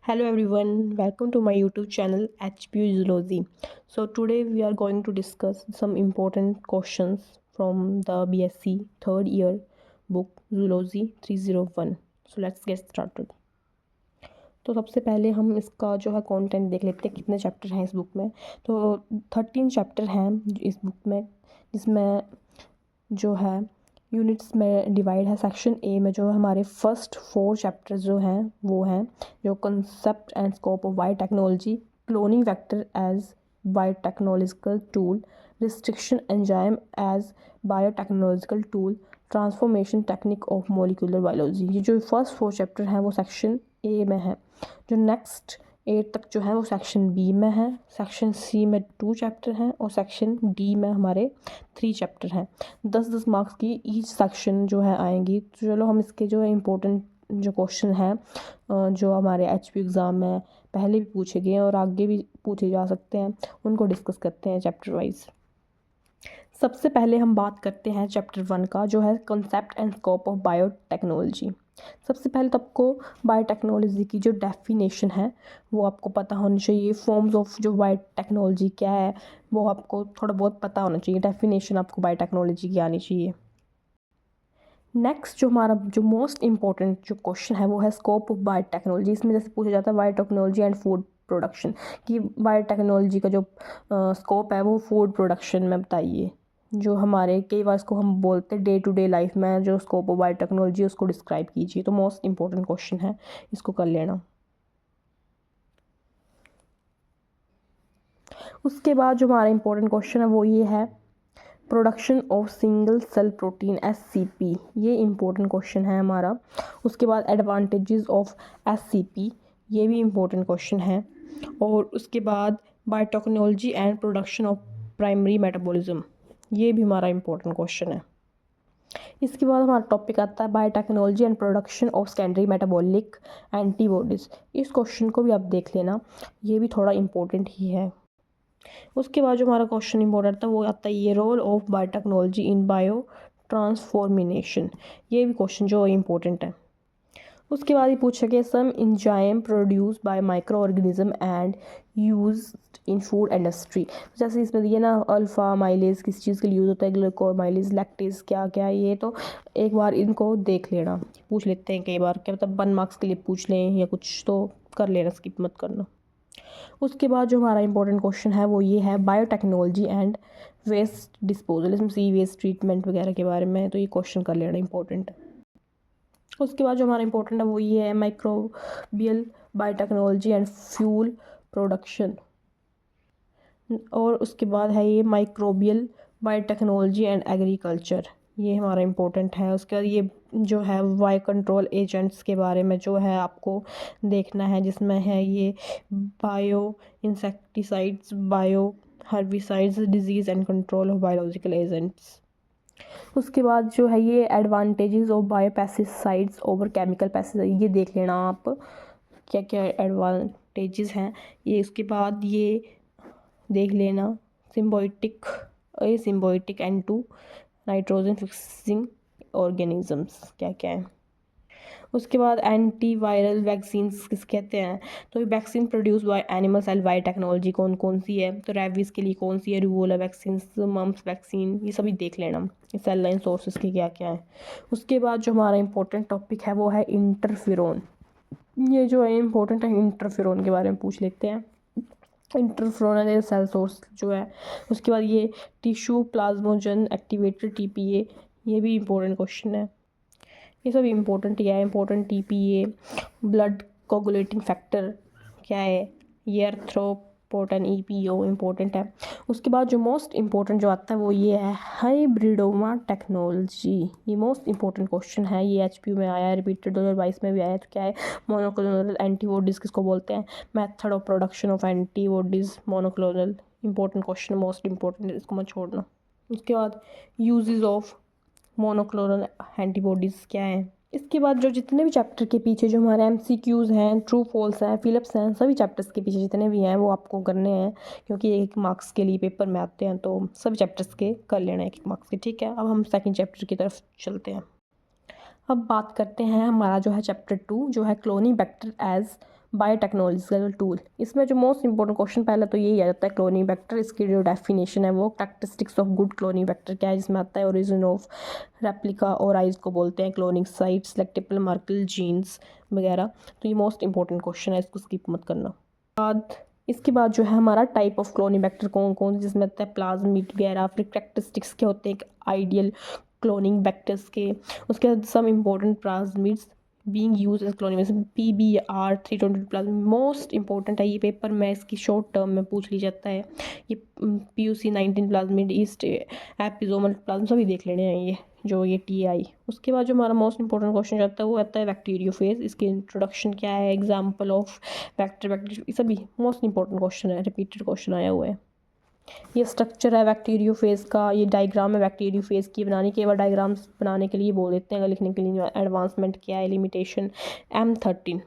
Hello everyone, welcome to my YouTube channel HPU Zoology. So today we are going to discuss some important questions from the BSc third year book Zoology 301. So let's get started. तो सबसे पहले हम इसका जो है content देख लेते हैं कितने चैप्टर हैं इस बुक में। तो 13 चैप्टर हैं इस बुक में, जिसमें जो है यूनिट्स में डिवाइड है। सेक्शन ए में जो हमारे फर्स्ट 4 चैप्टर्स जो हैं वो हैं जो concept and scope of biotechnology, cloning vector as biotechnological tool, restriction enzyme as biotechnological tool, transformation technique of molecular biology. ये जो फर्स्ट 4 चैप्टर हैं वो सेक्शन ए में है। जो नेक्स्ट 8 तक जो है वो सेक्शन बी में है। सेक्शन सी में 2 चैप्टर हैं और सेक्शन डी में हमारे 3 चैप्टर हैं। 10-10 मार्क्स की ईच सेक्शन जो है आएंगी। तो चलो हम इसके जो है इम्पोर्टेंट जो क्वेश्चन हैं जो हमारे एचपी एग्ज़ाम में पहले भी पूछे गए हैं और आगे भी पूछे जा सकते हैं, उनको डिस्कस करते हैं चैप्टर वाइज। सबसे पहले हम बात करते हैं चैप्टर 1 का, जो है concept and scope of biotechnology. सबसे पहले तो आपको बायोटेक्नोलॉजी की जो डेफिनेशन है वो आपको पता होनी चाहिए। फॉर्म्स ऑफ जो बायोटेक्नोलॉजी क्या है वो आपको थोड़ा बहुत पता होना चाहिए। डेफिनेशन आपको बायोटेक्नोलॉजी की आनी चाहिए। नेक्स्ट जो हमारा जो मोस्ट इम्पॉर्टेंट जो क्वेश्चन है वो है स्कोप ऑफ बायोटेक्नोलॉजी। इसमें जैसे पूछा जाता है बायोटेक्नोलॉजी एंड फूड प्रोडक्शन, कि बायोटेक्नोलॉजी का जो स्कोप है वो फूड प्रोडक्शन में बताइए। जो हमारे कई बार इसको हम बोलते हैं डे टू डे लाइफ में जो स्कोप ऑफ बायोटेक्नोलॉजी उसको डिस्क्राइब कीजिए। तो मोस्ट इंपॉर्टेंट क्वेश्चन है, इसको कर लेना। उसके बाद जो हमारा इंपॉर्टेंट क्वेश्चन है वो ये है production of single cell protein SCP। ये इंपॉर्टेंट क्वेश्चन है हमारा। उसके बाद एडवांटेजेस ऑफ SCP, ये भी इंपॉर्टेंट क्वेश्चन है। और उसके बाद biotechnology and production of primary metabolism, ये भी हमारा इंपॉर्टेंट क्वेश्चन है। इसके बाद हमारा टॉपिक आता है biotechnology and production of secondary metabolic antibodies. इस क्वेश्चन को भी आप देख लेना, ये भी थोड़ा इंपॉर्टेंट ही है। उसके बाद जो हमारा क्वेश्चन इंपॉर्टेंट था वो आता है ये role of biotechnology in biotransformation. ये भी क्वेश्चन जो इंपॉर्टेंट है। उसके बाद ये पूछा गया some enzyme produce by microorganism and used in food industry. जैसे इसमें दिए ना अल्फ़ा माइलेज किस चीज़ के लिए यूज़ होता है, ग्लूकोमाइलेज, लैक्टेज क्या क्या, ये तो एक बार इनको देख लेना। पूछ लेते हैं कई बार, क्या मतलब 1 मार्क्स के लिए पूछ लें या कुछ, तो कर लेना, स्किप मत करना। उसके बाद जो हमारा इंपॉर्टेंट क्वेश्चन है वो ये है बायोटेक्नोलॉजी एंड वेस्ट डिस्पोजल। इसमें सी वेस्ट ट्रीटमेंट वगैरह के बारे में, तो ये क्वेश्चन कर लेना इंपॉर्टेंट है। उसके बाद जो हमारा इंपॉर्टेंट है वो ये है microbial biotechnology and fuel production. और उसके बाद है ये माइक्रोबियल बायोटेक्नोलॉजी एंड एग्रीकल्चर, ये हमारा इंपॉर्टेंट है। उसके बाद ये जो है बायो कंट्रोल एजेंट्स के बारे में जो है आपको देखना है, जिसमें है ये bio insecticides, bio herbicides, disease and control of biological agents. उसके बाद जो है ये advantages of bio pesticides over chemical pesticide, ये देख लेना आप क्या क्या एडवांटेजेस हैं ये। उसके बाद ये देख लेना symbiotic, symbiotic and to nitrogen fixing organisms क्या क्या है। उसके बाद एंटीवायरल वैक्सीन्स किस कहते हैं, तो vaccine produce by animal cell biotechnology कौन कौन सी है, तो रेबीज़ के लिए कौन सी है, रूबेला वैक्सीन, मम्प्स वैक्सीन, ये सभी देख लेना। सेल लाइन सोर्सेज के क्या क्या है। उसके बाद जो हमारा इंपॉर्टेंट टॉपिक है वो है इंटरफेरोन। ये जो है इंपॉर्टेंट है, इंटरफेरोन के बारे में पूछ लेते हैं। इंटरफेरोन सेल सोर्स जो है। उसके बाद ये टिश्यू प्लाज्मोजन एक्टिवेटेड TPA, ये भी इंपॉर्टेंट क्वेश्चन है। ये सब इंपॉर्टेंट ही है। Important TPA, blood coagulating factor क्या है, ये एर्थ्रोपोटन EPO इंपॉर्टेंट है। उसके बाद जो मोस्ट इंपॉर्टेंट जो आता है वो ये है हाइब्रिडोमा टेक्नोलॉजी। ये मोस्ट इंपॉर्टेंट क्वेश्चन है, ये HPU में आया है, रिपीटेड 2022 में भी आया है। तो क्या है मोनोक्लोनल एंटीबॉडीज़ किसको बोलते हैं, method of production of antibodies monoclonal, important question, most important है, इसको मत छोड़ना। उसके बाद यूजेस ऑफ मोनोक्लोनल एंटीबॉडीज़ क्या है। इसके बाद जो जितने भी चैप्टर के पीछे जो हमारे MCQs हैं, ट्रू फॉल्स हैं, फिलिप्स हैं, सभी चैप्टर्स के पीछे जितने भी हैं वो आपको करने हैं, क्योंकि 1 मार्क्स के लिए पेपर में आते हैं, तो सभी चैप्टर्स के कर लेना 1 मार्क्स के, ठीक है। अब हम सेकंड चैप्टर की तरफ चलते हैं। अब बात करते हैं हमारा जो है चैप्टर 2 जो है cloning vector as biotechnological tool. इसमें जो मोस्ट इंपॉर्टेंट क्वेश्चन पहले तो यही आ जाता है क्लोनिंग वेक्टर। इसकी जो डेफिनेशन है वो characteristics of good cloning vector क्या है, जिसमें आता है ओरिजिन ऑफ रेप्लिका और आइज को बोलते हैं, cloning site, selectable marker genes वगैरह। तो ये मोस्ट इंपॉर्टेंट क्वेश्चन है, इसको स्किप मत करना। इसके बाद जो है हमारा टाइप ऑफ क्लोनिंग वेक्टर कौन कौन, जिसमें आता है प्लाज्मिड वगैरह, फिर कैरेक्टरिस्टिक्स क्या होते हैं आइडियल क्लोनिंग वेक्टर्स के। उसके बाद some important plasmids being use as cloning, जैसे PBr320 प्लाज्मिड मोस्ट इंपॉर्टेंट है, ये पेपर में इसकी शॉर्ट टर्म में पूछ ली जाता है। ये PUC19 प्लाज्मिड, ईस्ट एपिसोमल प्लाज्म सभी देख लेने हैं ये जो ये TI। उसके बाद जो हमारा मोस्ट इंपॉर्टेंट क्वेश्चन आता है वो आता है बैक्टीरियोफेज। इसकी इंट्रोडक्शन क्या है, एग्जाम्पल ऑफ बैक्टीरिया, सभी मोस्ट इंपॉर्टेंट क्वेश्चन है, रिपीटेड क्वेश्चन आया हुआ है। ये स्ट्रक्चर है बैक्टीरियोफेज का, ये डायग्राम है बैक्टीरियोफेज की। बनाने के बाद डायग्राम्स बनाने के लिए बोल देते हैं, अगर लिखने के लिए एडवांसमेंट क्या है, लिमिटेशन। M13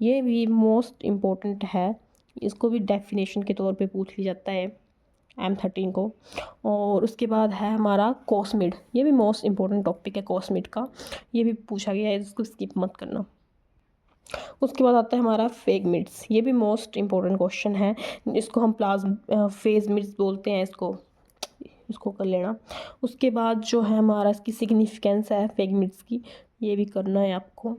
ये भी मोस्ट इम्पोर्टेंट है, इसको भी डेफिनेशन के तौर पे पूछ लिया जाता है M13 को। और उसके बाद है हमारा कॉस्मिड, ये भी मोस्ट इम्पोर्टेंट टॉपिक है कॉस्मिड का, ये भी पूछा गया है, इसको स्किप मत करना। उसके बाद आता है हमारा फेगमिड्स, ये भी मोस्ट इम्पोर्टेंट क्वेश्चन है, इसको हम फेजमिड्स बोलते हैं, इसको कर लेना। उसके बाद जो है हमारा इसकी सिग्निफिकेंस है फेगमिड्स की, ये भी करना है आपको।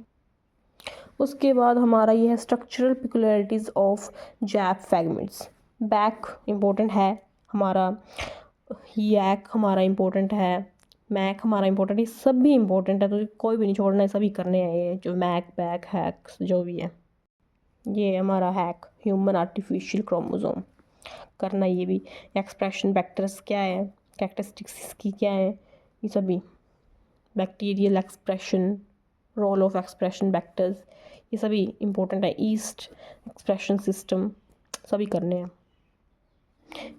उसके बाद हमारा ये है structural peculiarities of zap phagemids. BAC important है हमारा, यैक हमारा इम्पोर्टेंट है, मैक हमारा इम्पोर्टेंट, ये सब भी इम्पोर्टेंट है, तो कोई भी नहीं छोड़ना है, सभी करने हैं ये जो मैक बैक हैक्स जो भी है। ये हमारा हैक ह्यूमन आर्टिफिशियल क्रोमोसोम करना, ये भी एक्सप्रेशन वेक्टर्स क्या है, कैरेक्टरिस्टिक्स इसकी क्या है, ये सभी bacterial expression, role of expression vectors, ये सभी इम्पोर्टेंट है। ईस्ट एक्सप्रेशन सिस्टम सभी करने हैं।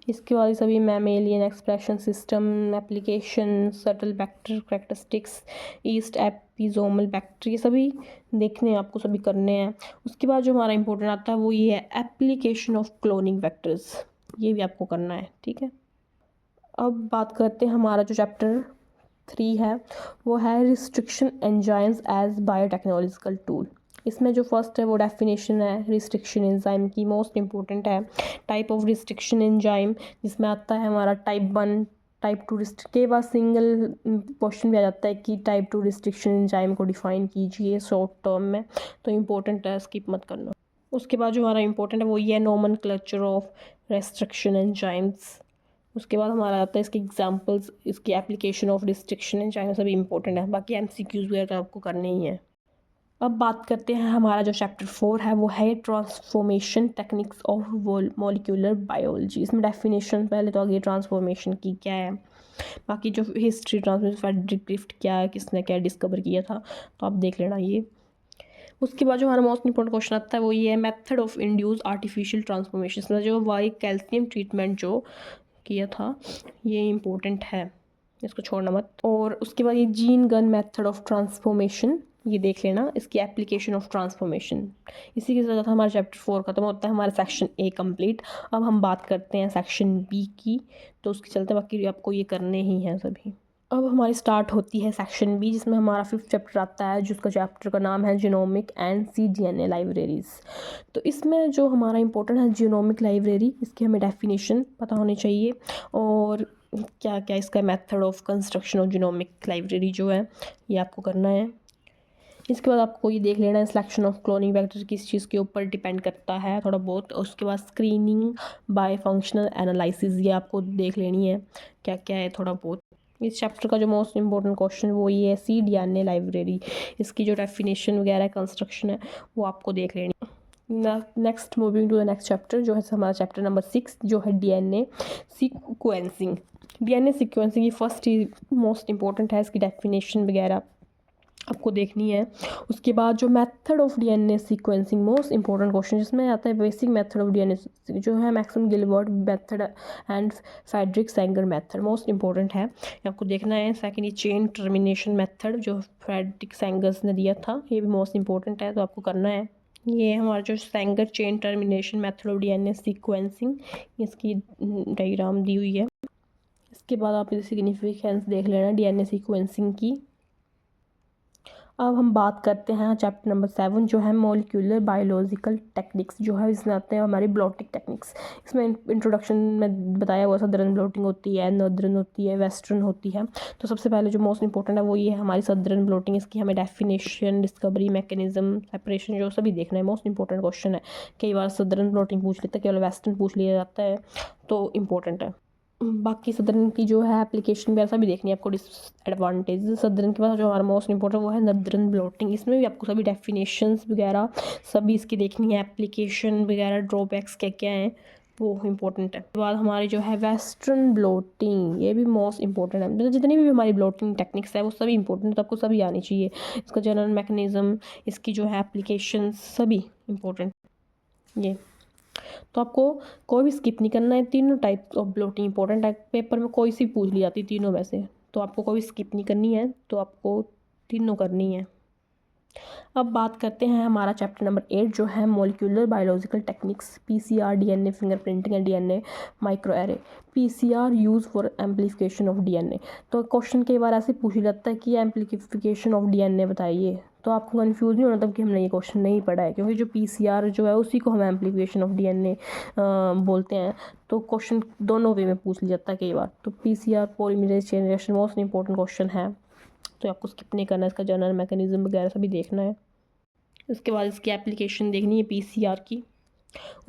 इसके बाद सभी mammalian expression system, application, shuttle vector characteristics, yeast episomal vector, ये सभी देखने हैं आपको, सभी करने हैं। उसके बाद जो हमारा इंपॉर्टेंट आता है वो ये है एप्लीकेशन ऑफ क्लोनिंग वेक्टर्स, ये भी आपको करना है, ठीक है। अब बात करते हैं हमारा जो चैप्टर 3 है वो है restriction enzymes as biotechnological tool. इसमें जो फर्स्ट है वो डेफिनेशन है रिस्ट्रिक्शन एंजाइम की, मोस्ट इंपॉर्टेंट है। टाइप ऑफ रिस्ट्रिक्शन एंजाइम, जिसमें आता है हमारा टाइप 1, टाइप 2 के बाद सिंगल क्वेश्चन भी आ जाता है कि टाइप 2 रिस्ट्रिक्शन एंजाइम को डिफाइन कीजिए शॉर्ट टर्म में, तो इम्पोर्टेंट है, स्किप मत करना। उसके बाद जो हमारा इंपॉर्टेंट है वो ये है नोमेनक्लेचर ऑफ रिस्ट्रिक्शन एंजाइम्स। उसके बाद हमारा आता है इसके एग्जांपल्स, इसकी एप्लीकेशन ऑफ रिस्ट्रिक्शन एंजाइम, सभी इंपॉर्टेंट है, बाकी MCQs वगैरह तो आपको करने ही है। अब बात करते हैं हमारा जो चैप्टर 4 है वो है transformation techniques of molecular biology. इसमें डेफिनेशन पहले तो आगे ट्रांसफॉर्मेशन की क्या है, बाकी जो हिस्ट्री ट्रांसफॉर्मेशन, फ्रेडरिक गिफ्ट क्या है, किसने क्या डिस्कवर किया था, तो आप देख लेना ये। उसके बाद जो हमारा मोस्ट इंपॉर्टेंट क्वेश्चन आता है वो ये है method of induce artificial transformation, जो वाई कैल्शियम ट्रीटमेंट जो किया था, ये इम्पोर्टेंट है, इसको छोड़ना मत। और उसके बाद ये gene gun method of transformation, ये देख लेना, इसकी एप्लीकेशन ऑफ ट्रांसफॉर्मेशन। इसी के साथ हमारा चैप्टर 4 खत्म होता है, हमारा सेक्शन A कंप्लीट। अब हम बात करते हैं सेक्शन B की, तो उसके चलते बाकी आपको ये करने ही हैं सभी। अब हमारी स्टार्ट होती है सेक्शन B, जिसमें हमारा 5th चैप्टर आता है, जिसका चैप्टर का नाम है जीनोमिक एंड cDNA लाइब्रेरीज। तो इसमें जो हमारा इंपॉर्टेंट है जीनोमिक लाइब्रेरी, इसकी हमें डेफिनेशन पता होनी चाहिए और क्या क्या इसका method of construction of genomic library जो है ये आपको करना है। इसके बाद आपको ये देख लेना है सिलेक्शन ऑफ क्लोनिंग वेक्टर किस चीज़ के ऊपर डिपेंड करता है थोड़ा बहुत। उसके बाद स्क्रीनिंग बाय फंक्शनल एनालिसिस, ये आपको देख लेनी है क्या क्या है थोड़ा बहुत। इस चैप्टर का जो मोस्ट इंपॉर्टेंट क्वेश्चन वो ये है cDNA लाइब्रेरी, इसकी जो डेफिनेशन वगैरह कंस्ट्रक्शन है वो आपको देख लेनी है। Next moving to the next chapter जो है हमारा चैप्टर नंबर 6 जो है DNA सीक्वेंसिंग। DNA सीक्वेंसिंग ये फर्स्ट मोस्ट इंपॉर्टेंट है, इसकी डेफिनेशन वगैरह आपको देखनी है। उसके बाद जो method of DNA sequencing most important question, जिसमें आता है बेसिक मेथड ऑफ DNA जो है Maxam Gilbert method and Frederick Sanger method, most important है, आपको देखना है। सेकंड ये चेन टर्मिनेशन मेथड जो फ्रेडरिक सेंगर्स ने दिया था, ये भी मोस्ट इंपॉर्टेंट है, तो आपको करना है। ये हमारा जो Sengar chain termination method of DNA sequencing, इसकी डायग्राम दी हुई है। इसके बाद आप इस सिग्निफिकेंस देख लेना DNA सीक्वेंसिंग की। अब हम बात करते हैं चैप्टर नंबर 7 जो है मॉलिक्यूलर बायोलॉजिकल टेक्निक्स, जो है इसमें आते हैं हमारी ब्लॉटिंग टेक्निक्स। इसमें इंट्रोडक्शन में बताया हुआ सदर्न ब्लॉटिंग होती है, नॉर्दर्न होती है, वेस्टर्न होती है। तो सबसे पहले जो मोस्ट इंपॉर्टेंट है वो ये है हमारी सदर्न ब्लॉटिंग। इसकी हमें डेफिनेशन, डिस्कवरी, मैकेनिज्म, सेपरेशन जो सभी देखना है। मोस्ट इंपॉर्टेंट क्वेश्चन है। कई बार सदर्न ब्लॉटिंग पूछ लेते हैं, केवल वेस्टर्न पूछ लिया जाता है, तो इम्पोर्टेंट है। बाकी सदर्न की जो है एप्लीकेशन वैसा भी देखनी है आपको। डिसएडवांटेज सदर्न के पास जो हमारा मोस्ट इंपॉर्टेंट वो है नदरन ब्लॉटिंग। इसमें भी आपको सभी डेफिनेशंस वगैरह सभी इसकी देखनी है, एप्लीकेशन वगैरह, ड्रॉबैक्स क्या क्या हैं वो इम्पोर्टेंट है। उसके बाद हमारी जो है वेस्टर्न ब्लॉटिंग, ये भी मोस्ट इंपॉर्टेंट है। मतलब जितनी भी हमारी ब्लॉटिंग टेक्निक्स है वो सभी इंपॉर्टेंट है, तो आपको सभी आनी चाहिए। इसका जनरल मैकेनिज्म, इसकी जो है एप्लीकेशन, सभी इम्पोर्टेंट ये। तो आपको कोई भी स्किप नहीं करना है। तीनों टाइप्स ऑफ ब्लॉटिंग इंपॉर्टेंट है। पेपर में कोई सी पूछ ली जाती है तीनों में से, तो आपको कोई स्किप नहीं करनी है, तो आपको तीनों करनी है। अब बात करते हैं हमारा चैप्टर नंबर 8 जो है molecular biological techniques, PCR, DNA fingerprinting and DNA micro array. PCR use for amplification of DNA. तो क्वेश्चन कई बार ऐसे पूछ जाता है कि एम्पलीफिकेशन ऑफ डीएनए बताइए, तो आपको कंफ्यूज नहीं होना तब कि हमने ये क्वेश्चन नहीं पढ़ा है, क्योंकि जो पीसीआर जो है उसी को हम एम्पलीफिकेशन ऑफ डीएनए बोलते हैं। तो क्वेश्चन दोनों वे में पूछ लिया जाता है कई बार। तो PCR polymerase chain reaction most important question है, तो आपको स्किप नहीं करना है। इसका जनरल मैकेनिज्म वगैरह सभी देखना है। उसके बाद इसकी एप्लीकेशन देखनी है पीसीआर की।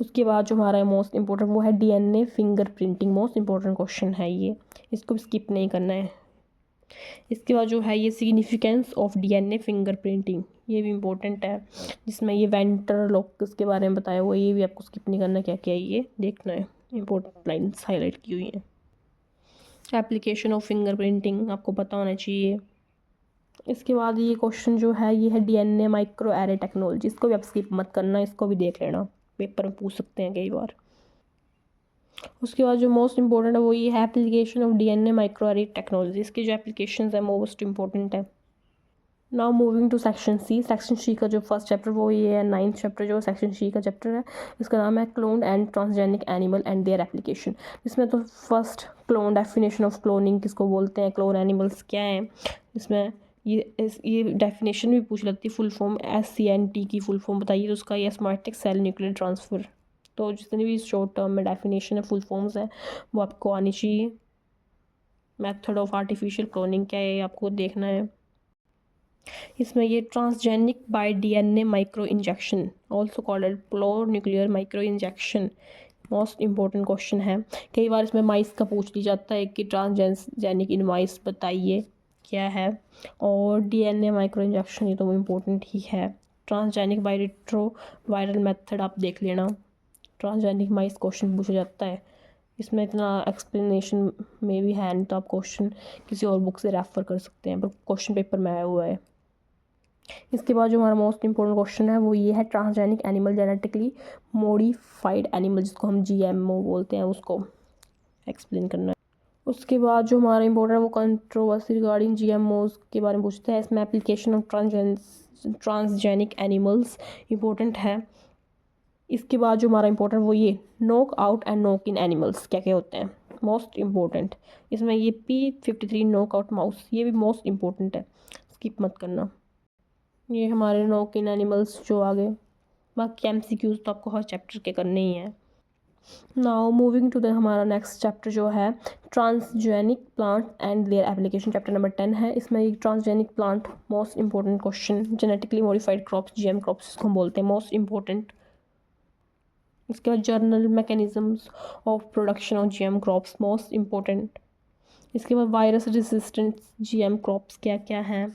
उसके बाद जो हमारा मोस्ट इंपॉर्टेंट वो है DNA fingerprinting. Most important question है ये, इसको भी स्किप नहीं करना है। इसके बाद जो है ये सिग्निफिकेंस ऑफ डीएनए फिंगरप्रिंटिंग, ये भी इम्पोर्टेंट है, जिसमें ये वेंट्रलोकस के बारे में बताया हुआ है। ये भी आपको स्किप नहीं करना, क्या क्या है ये देखना है। इंपॉर्टेंट लाइन्स हाईलाइट की हुई हैं। एप्लीकेशन ऑफ फिंगरप्रिंटिंग आपको पता होना चाहिए। इसके बाद ये क्वेश्चन जो है ये है डीएनए माइक्रो एरे टेक्नोलॉजी। इसको भी आप स्किप मत करना, इसको भी देख लेना, पेपर में पूछ सकते हैं कई बार। उसके बाद जो मोस्ट इंपॉर्टेंट है वो ये है application of DNA microarray technology. इसकी जो एप्लीकेशंस है मोस्ट इंपॉर्टेंट है। Now moving to section C. Section C का जो फर्स्ट चैप्टर वो ये है 9th चैप्टर जो सेक्शन सी का चैप्टर है, इसका नाम है cloned and transgenic animal and their application. इसमें तो first clone, definition of cloning किसको बोलते हैं, क्लोन एनिमल्स क्या हैं। इसमें ये डेफिनेशन भी पूछ लगती है। फुल फॉर्म SCNT की फुल फॉर्म बताइए, तो उसका ये एसोमेटिक सेल न्यूक्लियर ट्रांसफ़र। तो जितनी भी शॉर्ट टर्म में डेफिनेशन है, फुल फॉर्म्स हैं, वो आपको आनी चाहिए। मेथड ऑफ आर्टिफिशियल क्लोनिंग क्या है आपको देखना है। इसमें ये transgenic bye DNA micro injection, also called प्लोर nuclear micro injection, most important question है। कई बार इसमें माइस का पूछ लिया जाता है कि ट्रांसजेनिक इन माइस बताइए क्या है, और डीएनए माइक्रो इंजेक्शन ये तो इम्पोर्टेंट ही है। Transgenic by retroviral method आप देख लेना, ट्रांसजेनिक माइस क्वेश्चन पूछा जाता है। इसमें इतना एक्सप्लेनेशन में भी है नहीं, तो आप क्वेश्चन किसी और बुक से रेफ़र कर सकते हैं, पर क्वेश्चन पेपर में आया हुआ है। इसके बाद जो हमारा मोस्ट इंपॉर्टेंट क्वेश्चन है वो ये है transgenic animal, genetically modified animal, जिसको हम GMO बोलते हैं, उसको एक्सप्लेन करना है। उसके बाद जो हमारा इंपॉर्टेंट है वो कंट्रोवर्सी रिगार्डिंग GMOs के बारे में पूछता है। इसमें application of transgenic animals important है। इसके बाद जो हमारा इंपॉर्टेंट वो ये knock out and knock in animals क्या क्या होते हैं, मोस्ट इंपॉर्टेंट। इसमें ये P53 नॉक आउट माउस, ये भी मोस्ट इंपॉर्टेंट है, स्किप मत करना। ये हमारे नॉक इन एनिमल्स जो आ गए। बाकी MCQs तो आपको हर चैप्टर के करने ही हैं। नाउ मूविंग टू द हमारा नेक्स्ट चैप्टर जो है transgenic plant and their application, chapter number 10 है। इसमें एक transgenic plant, most important question, genetically modified crops, GM crops इसको हम बोलते हैं, मोस्ट इंपॉर्टेंट। इसके बाद journal mechanisms of production of GM crops, most important. इसके बाद वायरस रेजिस्टेंट GM क्रॉप्स क्या क्या हैं।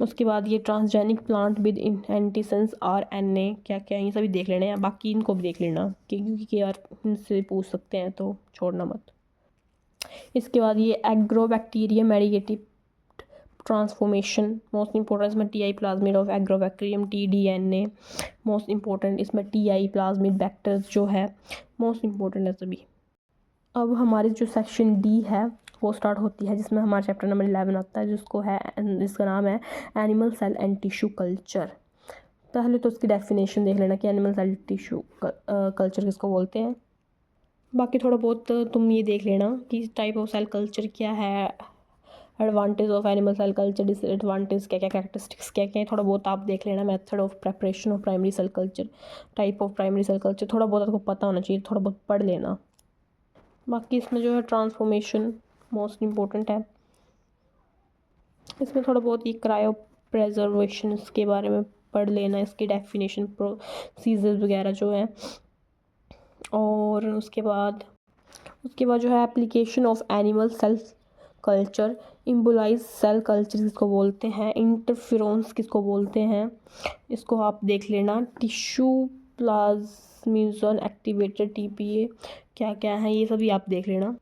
उसके बाद ये transgenic plant with antisense RNA क्या क्या है, ये सभी देख लेने हैं। बाकी इनको भी देख लेना क्योंकि यार इनसे पूछ सकते हैं, तो छोड़ना मत। इसके बाद ये एग्रोबैक्टीरियम मेडिकेटिव ट्रांसफॉर्मेशन, मोस्ट इंपॉर्टेंट। इसमें TI plasmid of agrobacterium, tDNA most important. इसमें TI प्लाज्मिड बैक्टर्स जो है मोस्ट इंपॉर्टेंट है सभी। अब हमारी जो सेक्शन D है वो स्टार्ट होती है, जिसमें हमारा चैप्टर नंबर 11 आता है, जिसका नाम है animal cell and tissue culture. पहले तो उसकी डेफिनेशन देख लेना कि एनिमल सेल टिश्यू कल्चर किसको बोलते हैं। बाकी थोड़ा बहुत तुम ये देख लेना कि टाइप ऑफ सेल कल्चर क्या है, advantage of animal cell culture, disadvantage क्या क्या, कैरेक्टरिस्टिक्स क्या क्या है, थोड़ा बहुत आप देख लेना। Method of preparation of primary cell culture, type of primary cell culture, थोड़ा बहुत आपको पता होना चाहिए, थोड़ा बहुत पढ़ लेना। बाकी इसमें जो है ट्रांसफॉर्मेशन मोस्ट इम्पोर्टेंट है। इसमें थोड़ा बहुत ये क्रायो प्रेजर्वेशन के बारे में पढ़ लेना, इसकी डेफिनेशन, प्रोसीजर वगैरह जो है। और उसके बाद जो है application of animal cell culture, immobilise cell culture किसको बोलते हैं, इंटरफेरोन्स किसको बोलते हैं, इसको आप देख लेना। टिश्यू प्लाज्मिज्म एक्टिवेटेड TPA क्या क्या है, ये सभी आप देख लेना।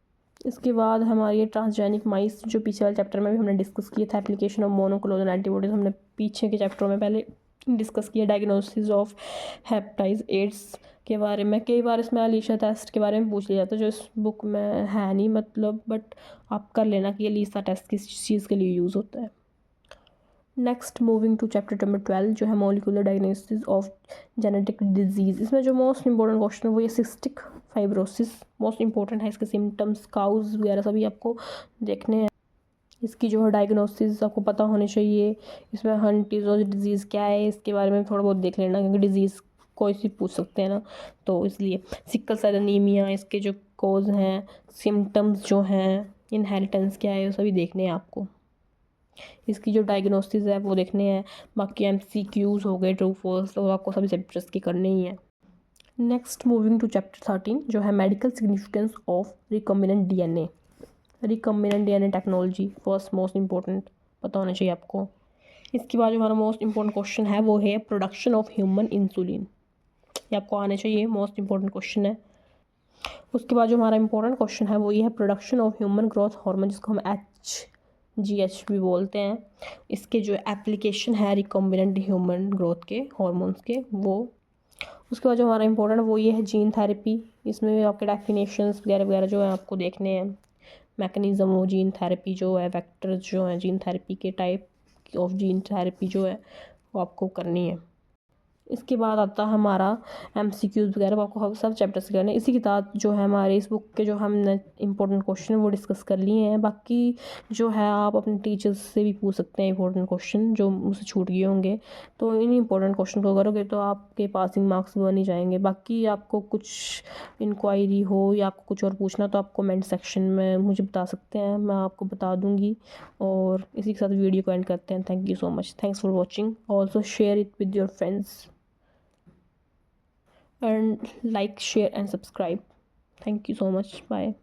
इसके बाद हमारी ट्रांसजेनिक माइस जो पीछे वाले चैप्टर में भी हमने डिस्कस किया था। एप्लीकेशन ऑफ मोनोक्लोनल एंटीबॉडीज हमने पीछे के चैप्टर में पहले डिस्कस किया। डायग्नोसिस ऑफ हेपेटाइटिस एड्स के बारे में कई बार इसमें अलीशा टेस्ट के बारे में पूछ लिया जाता है, जो इस बुक में है नहीं मतलब, बट आप कर लेना कि अलीशा टेस्ट किस चीज़ के लिए यूज़ होता है। Next moving to chapter number 12 जो है molecular diagnosis of genetic disease. इसमें जो मोस्ट इंपॉर्टेंट क्वेश्चन है वो ये सिस्टिक फाइब्रोसिस मोस्ट इंपॉर्टेंट है। इसके सिम्टम्स, काउज वगैरह सभी आपको देखने हैं। इसकी जो है डायग्नोसिस आपको पता होनी चाहिए। इसमें हंटिंगटन डिजीज़ क्या है इसके बारे में थोड़ा बहुत देख लेना, क्योंकि डिजीज़ कोई सी पूछ सकते हैं ना, तो इसलिए। सिकल सेल एनीमिया, इसके जो कोज हैं, सिम्टम्स जो हैं, इनहेरिटेंस क्या है, वो सभी देखने हैं आपको। इसकी जो डायग्नोसिस है वो देखने हैं। बाकी MCQs हो गए, ट्रू फॉल्स, तो आपको सभी चैप्टर्स की करने ही है। नेक्स्ट मूविंग टू चैप्टर 13 जो है medical significance of recombinant DNA। Recombinant DNA technology first most important पता होना चाहिए आपको। इसके बाद जो हमारा मोस्ट इंपॉर्टेंट क्वेश्चन है वो है प्रोडक्शन ऑफ ह्यूमन इंसुलिन, ये आपको आने चाहिए, मोस्ट इंपॉर्टेंट क्वेश्चन है। उसके बाद जो हमारा इंपॉर्टेंट क्वेश्चन है वो ये है production of human growth hormone, जिसको हम HGH भी बोलते हैं। इसके जो एप्लीकेशन है रिकम्बिनेंट ह्यूमन ग्रोथ के हार्मोन्स के वो। उसके बाद जो हमारा इंपॉर्टेंट वो ये है जीन थेरेपी। इसमें भी आपके डेफिनेशंस वगैरह वगैरह जो है आपको देखने हैं। मैकेनिज़्म ऑफ जीन थेरेपी जो है, वेक्टर्स जो हैं जीन थेरेपी के, टाइप ऑफ जीन थेरेपी जो है वो आपको करनी है। इसके बाद आता है हमारा MCQs वगैरह, वो आपको सब चैप्टर्स करने। इसी के साथ जो है हमारे इस बुक के जो हमने इंपॉर्टेंट क्वेश्चन वो डिस्कस कर लिए हैं। बाकी जो है आप अपने टीचर्स से भी पूछ सकते हैं इंपॉर्टेंट क्वेश्चन जो मुझसे छूट गए होंगे, तो इन इंपॉर्टेंट क्वेश्चन को करोगे तो आपके पासिंग मार्क्स बन ही जाएंगे। बाकी आपको कुछ इंक्वायरी हो या आपको कुछ और पूछना तो आप कमेंट सेक्शन में मुझे बता सकते हैं, मैं आपको बता दूँगी। और इसी के साथ वीडियो को एंड करते हैं। Thank you so much, thanks for watching, also share it with your friends and like, share and subscribe. Thank you so much. Bye.